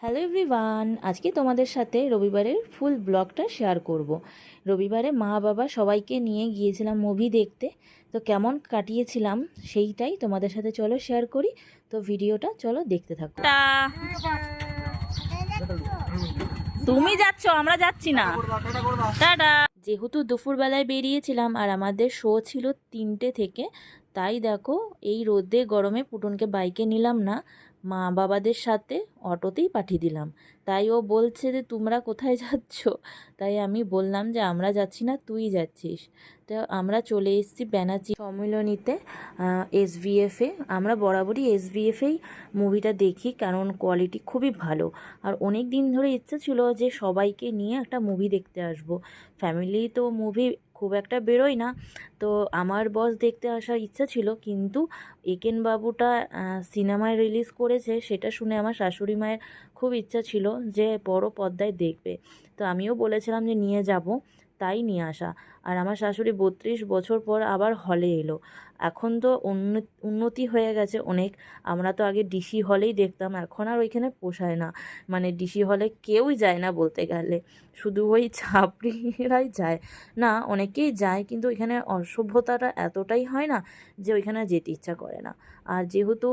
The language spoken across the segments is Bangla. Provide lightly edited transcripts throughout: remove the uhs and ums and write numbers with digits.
হ্যালো এভরিওয়ান, আজকে তোমাদের সাথে রবিবারের ফুল ব্লগটা শেয়ার করব। রবিবারে মা বাবা সবাইকে নিয়ে গিয়েছিলাম মুভি দেখতে। তো কেমন কাটিয়েছিলাম সেইটাই তোমাদের সাথে চলো শেয়ার করি। তো ভিডিওটা চলো দেখতে থাকো। তুমি যাচ্ছ, আমরা যাচ্ছি না। টাটা। যেহেতু দুপুরবেলায় বেরিয়েছিলাম আর আমাদের শো ছিল 3টে থেকে, তাই দেখো এই রোদে গরমে পুটনকে বাইকে নিলাম না, মা বাবাদের সাথে অটোতেই পাঠিয়ে দিলাম। তাই ও বলছে যে তোমরা কোথায় যাচ্ছ, তাই আমি বললাম যে আমরা যাচ্ছি না, তুই যাচ্ছিস। তো আমরা চলে এসেছি ব্যানার্জি সম্মিলনীতে, এসভিএফে। আমরা বরাবরই এসভিএফেই মুভিটা দেখি, কারণ কোয়ালিটি খুবই ভালো। আর অনেক দিন ধরে ইচ্ছা ছিল যে সবাইকে নিয়ে একটা মুভি দেখতে আসবো। ফ্যামিলি তো মুভি খুব একটা বেরোয় না, তো আমার বস দেখতে আসার ইচ্ছা ছিল, কিন্তু একেন বাবুটা সিনেমায় রিলিজ করেছে সেটা শুনে আমার শাশুড়ি মায়ের খুব ইচ্ছা ছিল যে বড় পর্দায় দেখবে। তো আমিও বলেছিলাম যে নিয়ে যাব, তাই নিয়ে আসা। আর আমার শাশুড়ি 32 বছর পর আবার হলে এলো। এখন তো উন্নতি হয়ে গেছে অনেক। আমরা তো আগে ডিসি হলেই দেখতাম, এখন আর ওইখানে পোষায় না। মানে ডিসি হলে কেউই যায় না বলতে গেলে, শুধু ওই ছাত্রীরাই যায়। না, অনেকেই যায়, কিন্তু ওইখানে অসভ্যতাটা এতটাই হয় না যে ওইখানে যেতে ইচ্ছা করে না। আর যেহেতু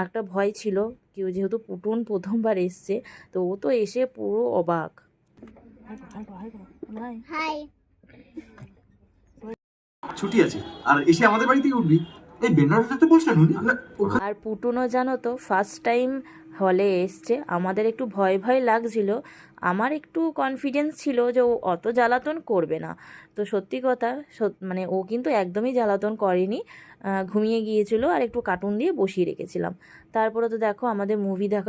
একটা ভয় ছিল, কেউ যেহেতু পুটুন প্রথমবার এসছে, তো ও তো এসে পুরো অবাক। হাই। ছুটি আছে আর এসে আমাদের বাড়িতেই উঠবি। এই বেনারসে বলছেন উনি আর পুটুনও জানো তো ফার্স্ট টাইম হলে এসছে, আমাদের একটু ভয় ভয় লাগছিল। আমার একটু কনফিডেন্স ছিল যে ও অত জ্বালাতন করবে না। তো সত্যি কথা, মানে ও কিন্তু একদমই জ্বালাতন করেনি। ঘুমিয়ে গিয়েছিল আর একটু কার্টুন দিয়ে বসিয়ে রেখেছিলাম। তারপরে তো দেখো আমাদের মুভি দেখা